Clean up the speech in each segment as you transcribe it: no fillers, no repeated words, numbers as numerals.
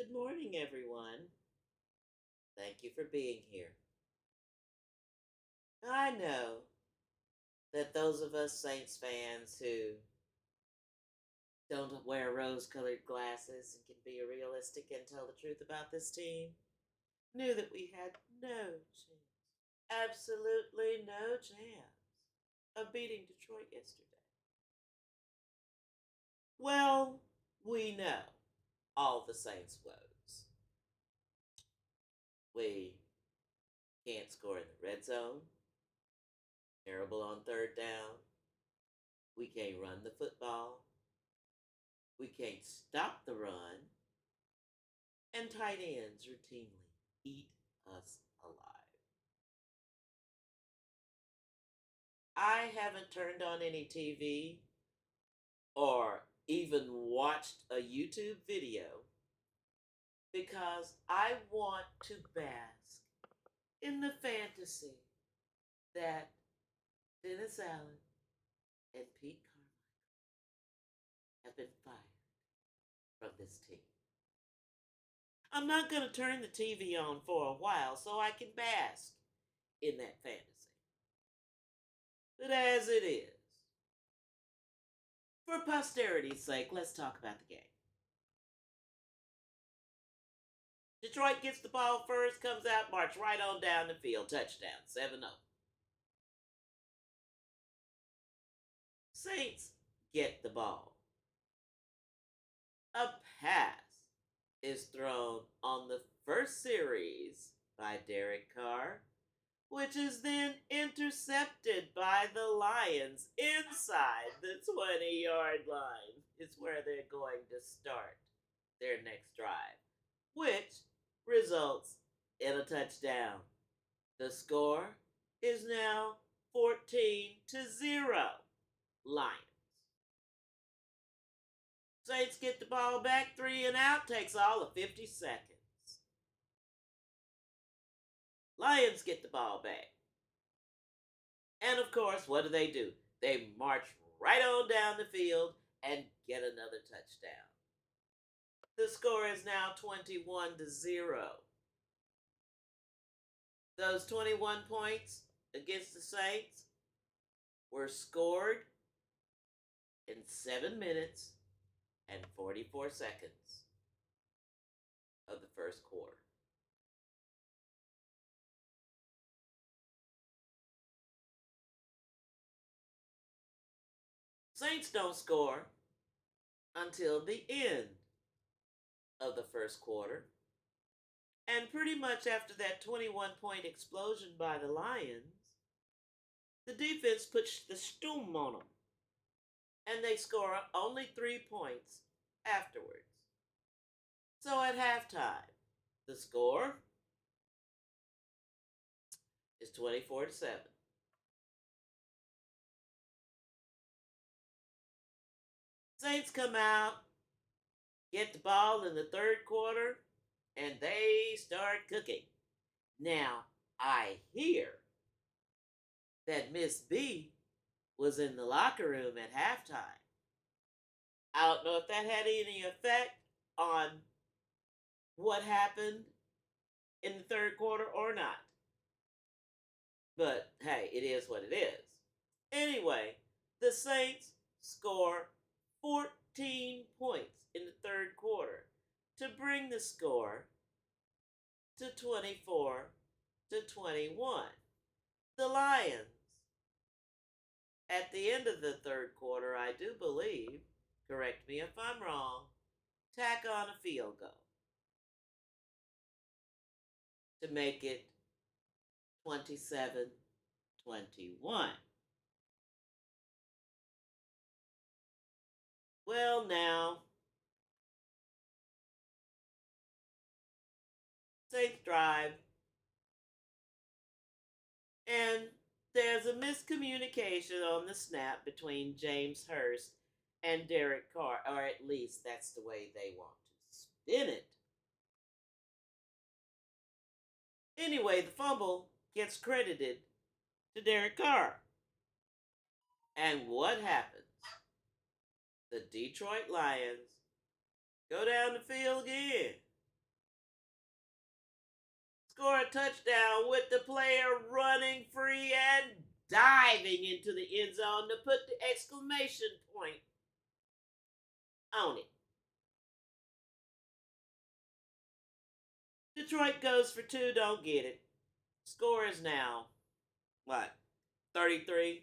Good morning, everyone. Thank you for being here. I know that those of us Saints fans who don't wear rose colored glasses and can be realistic and tell the truth about this team knew that we had no chance, absolutely no chance, of beating Detroit yesterday. Well, we know all the Saints' woes. We can't score in the red zone, terrible on third down, we can't run the football, we can't stop the run, and tight ends routinely eat us alive. I haven't turned on any TV or even watched a YouTube video because I want to bask in the fantasy that Dennis Allen and Pete Carmichael have been fired from this team. I'm not going to turn the TV on for a while so I can bask in that fantasy. But as it is, for posterity's sake, let's talk about the game. Detroit gets the ball first, comes out, march right on down the field, touchdown, 7-0. Saints get the ball. A pass is thrown on the first series by Derek Carr, which is then intercepted by the Lions inside the 20-yard line. It's where they're going to start their next drive, which results in a touchdown. The score is now 14-0 Lions. Saints get the ball back, 3 and out, takes all of 50 seconds. Lions get the ball back. And of course, what do? They march right on down the field and get another touchdown. The score is now 21-0. Those 21 points against the Saints were scored in 7 minutes and 44 seconds of the first quarter. Saints don't score until the end of the first quarter. And pretty much after that 21-point explosion by the Lions, the defense puts the stoom on them. And they score only 3 points afterwards. So at halftime, the score is 24-7. Saints come out, get the ball in the third quarter, and they start cooking. Now, I hear that Miss B was in the locker room at halftime. I don't know if that had any effect on what happened in the third quarter or not. But hey, it is what it is. Anyway, the Saints score 14 points in the third quarter to bring the score to 24-21. The Lions, at the end of the third quarter, I do believe, correct me if I'm wrong, tack on a field goal to make it 27-21. Well, now, Saints drive, and there's a miscommunication on the snap between James Hurst and Derek Carr, or at least that's the way they want to spin it. Anyway, the fumble gets credited to Derek Carr. And what happens? The Detroit Lions go down the field again score a touchdown with the player running free and diving into the end zone to put the exclamation point on it. Detroit goes for two, don't get it. Score is now, what, 33?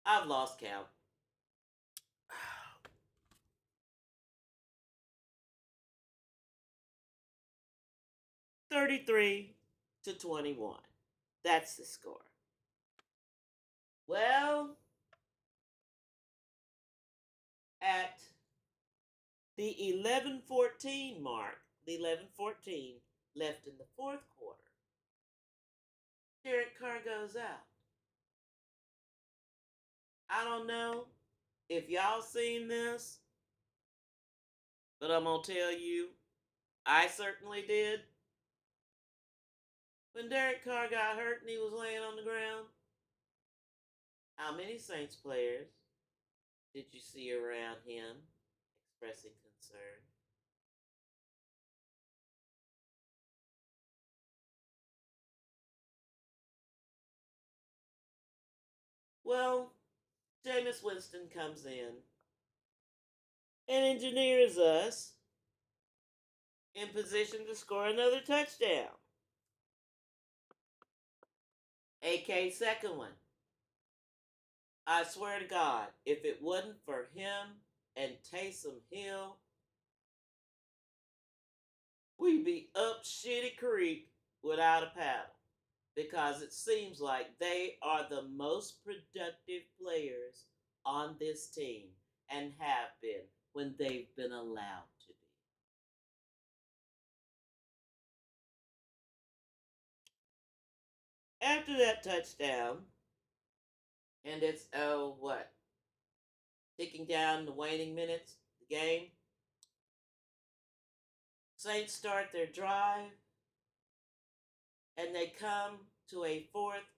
I've lost count. 33-21. That's the score. Well, at the 11:14 mark, the 11:14 left in the fourth quarter, Derek Carr goes out. I don't know if y'all seen this, but I'm going to tell you, I certainly did. When Derek Carr got hurt and he was laying on the ground, how many Saints players did you see around him expressing concern? Well, Jameis Winston comes in and engineers us in position to score another touchdown. AK second one. I swear to God, if it wasn't for him and Taysom Hill, we'd be up shitty creek without a paddle. Because it seems like they are the most productive players on this team and have been when they've been allowed to be. After that touchdown, and it's, oh, what? Ticking down the waning minutes, the game. Saints start their drive, and they come to a 4th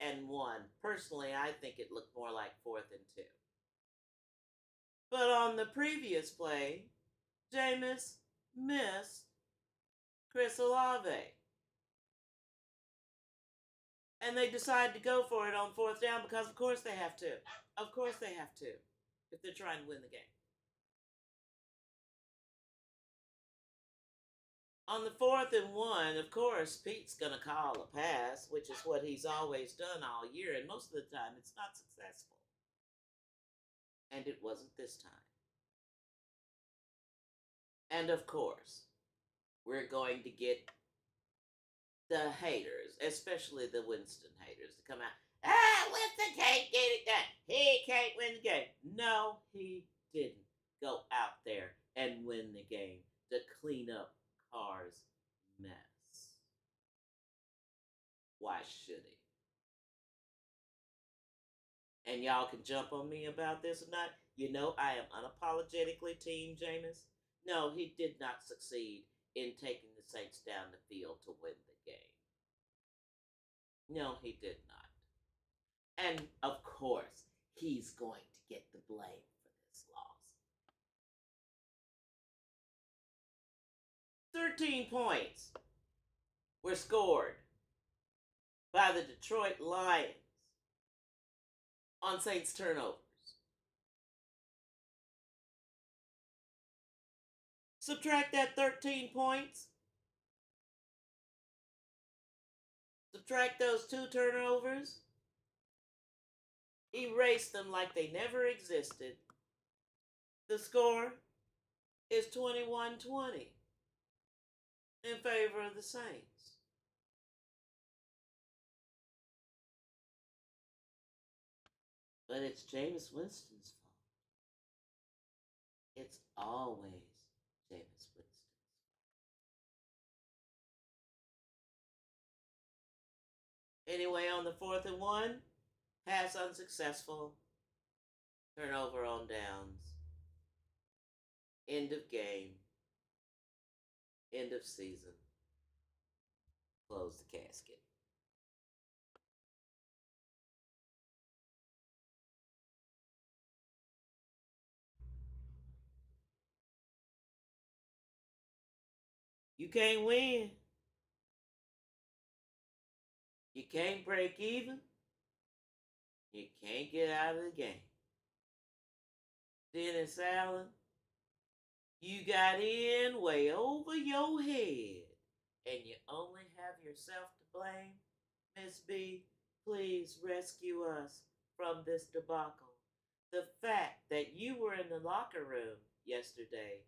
and 1. Personally, I think it looked more like 4th and 2. But on the previous play, Jameis missed Chris Olave. And they decide to go for it on 4th down because, of course, they have to. Of course, they have to if they're trying to win the game. On the 4th and 1, of course, Pete's going to call a pass, which is what he's always done all year, and most of the time it's not successful. And it wasn't this time. And of course, we're going to get the haters, especially the Winston haters, to come out. Winston can't get it done. He can't win the game. No, he didn't go out there and win the game to clean up Carr's mess. Why should he? And y'all can jump on me about this or not. You know I am unapologetically Team Jameis. No, he did not succeed in taking the Saints down the field to win the game. No, he did not. And of course, he's going to get the blame for this loss. 13 points were scored by the Detroit Lions on Saints turnovers. Subtract that 13 points. Subtract those 2 turnovers. Erase them like they never existed. The score is 21-20 in favor of the Saints. But it's Jameis Winston's fault. It's always Jameis Winston's fault. Anyway, on the 4th and 1, pass unsuccessful, turnover on downs, end of game, end of season, close the casket. You can't win. You can't break even. You can't get out of the game. Dennis Allen, you got in way over your head, and you only have yourself to blame. Miss B, please rescue us from this debacle. The fact that you were in the locker room yesterday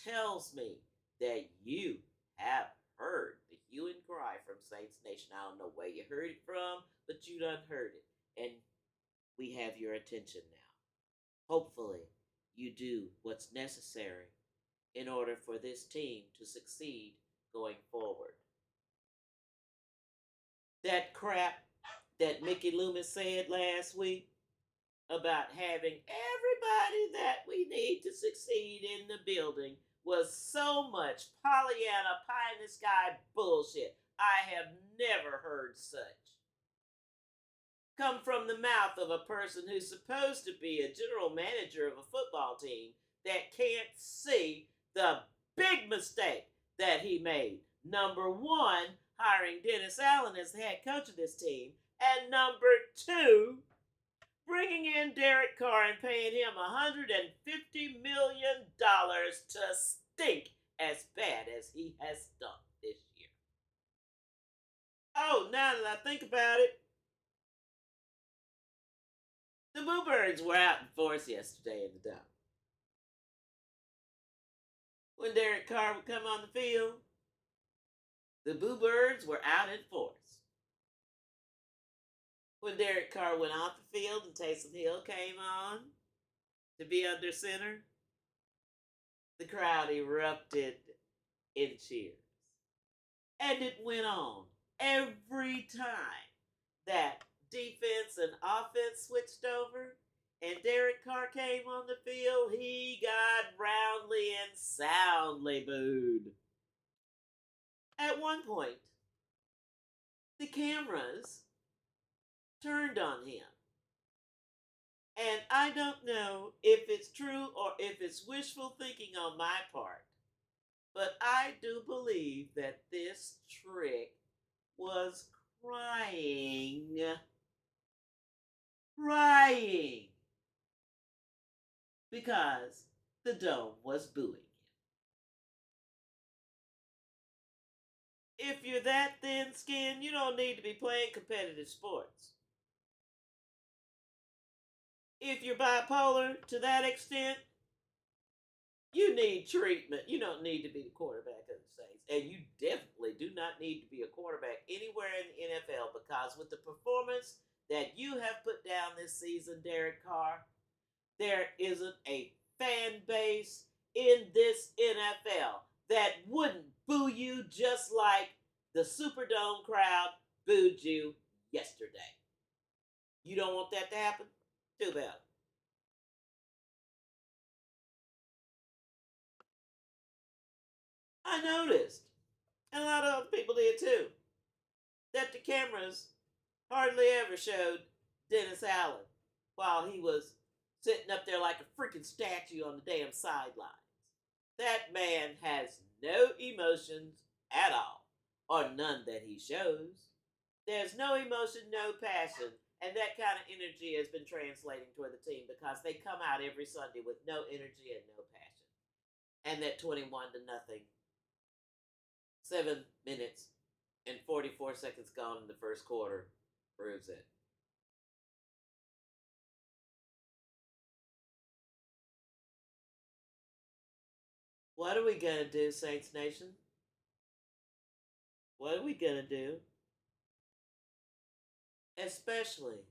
tells me that you have heard the hue and cry from Saints Nation. I don't know where you heard it from, but you done heard it. And we have your attention now. Hopefully, you do what's necessary in order for this team to succeed going forward. That crap that Mickey Loomis said last week about having everybody that we need to succeed in the building was so much Pollyanna pie in the sky bullshit. I have never heard such come from the mouth of a person who's supposed to be a general manager of a football team that can't see the big mistake that he made. Number one, hiring Dennis Allen as the head coach of this team. And number two, bringing in Derek Carr and paying him $150 million to stink as bad as he has stunk this year. Oh, now that I think about it, the Bluebirds were out in force yesterday in the dome. When Derek Carr would come on the field, the Bluebirds were out in force. When Derek Carr went off the field and Taysom Hill came on to be under center, the crowd erupted in cheers. And it went on every time that defense and offense switched over and Derek Carr came on the field, he got roundly and soundly booed. At one point, the cameras turned on him. And I don't know if it's true or if it's wishful thinking on my part, but I do believe that this trick was crying, because the dome was booing him. If you're that thin-skinned, you don't need to be playing competitive sports. If you're bipolar to that extent, you need treatment. You don't need to be the quarterback of the Saints. And you definitely do not need to be a quarterback anywhere in the NFL, because with the performance that you have put down this season, Derek Carr, there isn't a fan base in this NFL that wouldn't boo you just like the Superdome crowd booed you yesterday. You don't want that to happen? Too bad. I noticed, and a lot of other people did too, that the cameras hardly ever showed Dennis Allen while he was sitting up there like a freaking statue on the damn sidelines. That man has no emotions at all, or none that he shows. There's no emotion, no passion, and that kind of energy has been translating toward the team because they come out every Sunday with no energy and no passion. And that 21 to nothing, 7 minutes and 44 seconds gone in the first quarter proves it. What are we going to do, Saints Nation? What are we going to do? Especially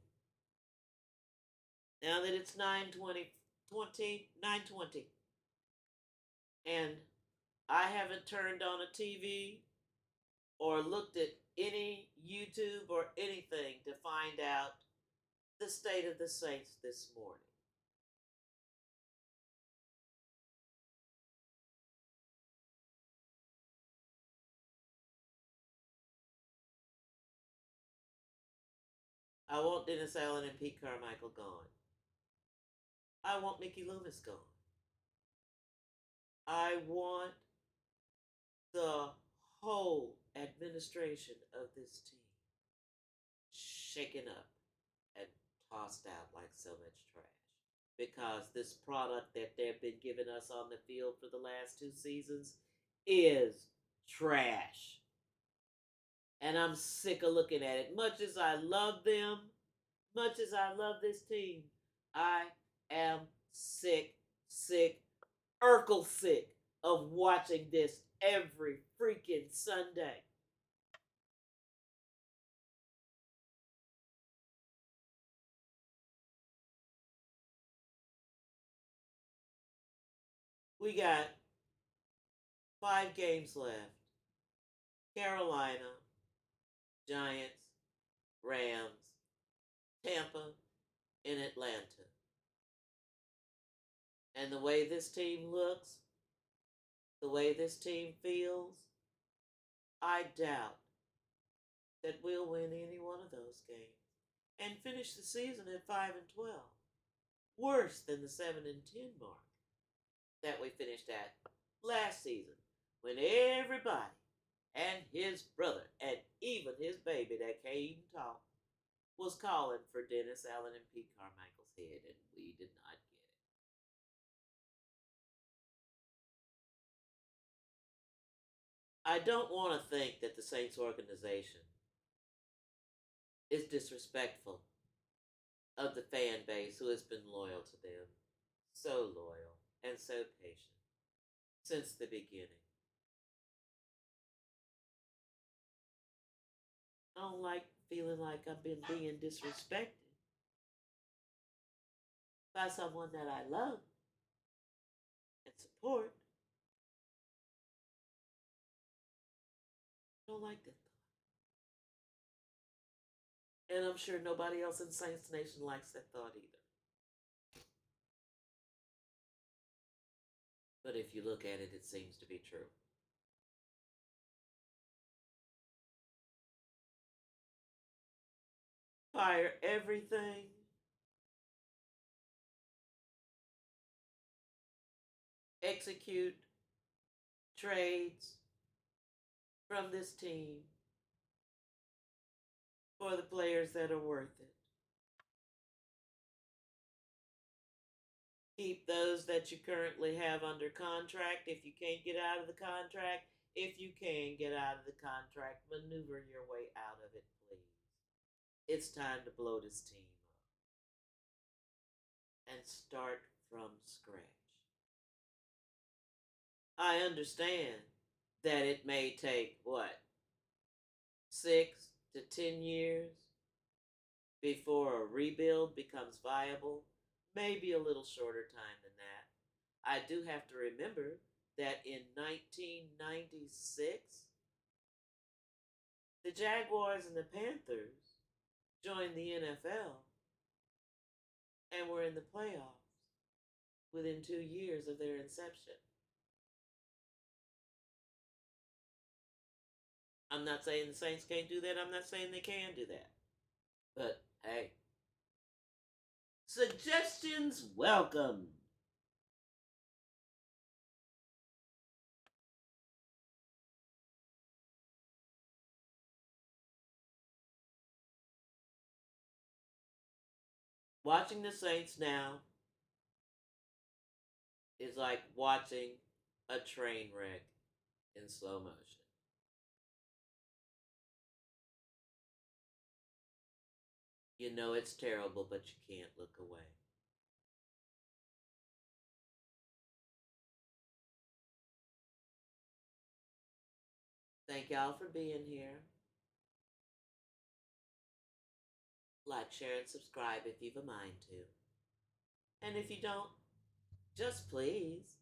now that it's 9:20, and I haven't turned on a TV or looked at any YouTube or anything to find out the state of the Saints this morning. I want Dennis Allen and Pete Carmichael gone. I want Mickey Loomis gone. I want the whole administration of this team shaken up and tossed out like so much trash. Because this product that they've been giving us on the field for the last 2 seasons is trash. And I'm sick of looking at it. Much as I love them, much as I love this team, I am sick, Urkel sick of watching this every freaking Sunday. We got 5 games left. Carolina, Giants, Rams, Tampa, and Atlanta. And the way this team looks, the way this team feels, I doubt that we'll win any one of those games and finish the season at 5-12. Worse than the 7-10 mark that we finished at last season when everybody and his brother and even his baby that can't even talk was calling for Dennis Allen and Pete Carmichael's head, and we did not get it. I don't want to think that the Saints organization is disrespectful of the fan base who has been loyal to them, so loyal and so patient since the beginning. I don't like feeling like I've been being disrespected by someone that I love and support. I don't like that thought. And I'm sure nobody else in Saints Nation likes that thought either. But if you look at it, it seems to be true. Fire everything. Execute trades from this team for the players that are worth it. Keep those that you currently have under contract. If you can't get out of the contract, if you can get out of the contract, maneuver your way out of it, please. It's time to blow this team up and start from scratch. I understand that it may take, what, 6 to 10 years before a rebuild becomes viable, maybe a little shorter time than that. I do have to remember that in 1996, the Jaguars and the Panthers joined the NFL and were in the playoffs within 2 years of their inception. I'm not saying the Saints can't do that. I'm not saying they can do that. But hey, suggestions welcome. Watching the Saints now is like watching a train wreck in slow motion. You know it's terrible, but you can't look away. Thank y'all for being here. Like, share, and subscribe if you've a mind to. And if you don't, just please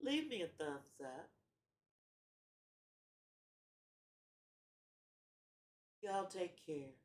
leave me a thumbs up. Y'all take care.